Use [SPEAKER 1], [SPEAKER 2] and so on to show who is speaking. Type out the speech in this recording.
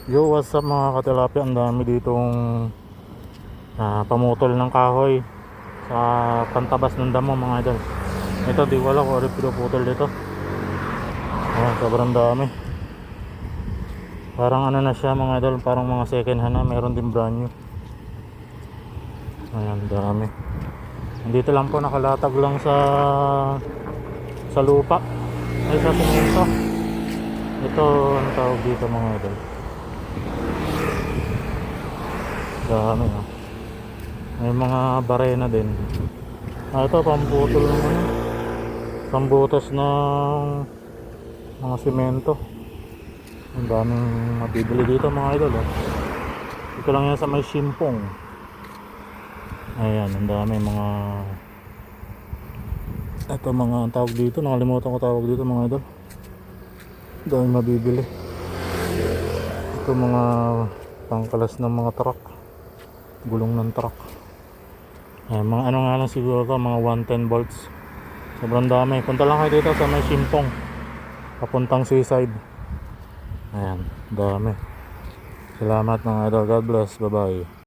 [SPEAKER 1] Yo, what's up mga katilapia? Ang dami ditong pamutol ng kahoy sa pantabas ng damo mga idol. Ito di wala ko rin pinuputol dito. Ayan, sobrang dami. Parang ano na siya mga idol, parang mga second hand na, meron din brand new. Ayan, dami. Dito lang po nakalatag lang sa lupa ay sa simento. Ito ang tawag dito mga idol. Dami ha. May mga barena din. Ito pamputol ng ano, pambutas ng mga simento. Ang daming mabibili dito mga idol oh. Ito lang yan sa may Simpong. Ayan, ang dami mga ito mga ang tawag dito, nakalimutan ko tawag dito mga idol. Ang dami mabibili. Ito mga pangkalas ng mga truck, gulong ng truck. Ayan, mga ano nga lang siguro to, mga 110 volts. Sobrang dami. Punta lang kayo dito sa may Simpong papuntang seaside. Ayan, dami. Salamat mga idol. God bless. Bye bye.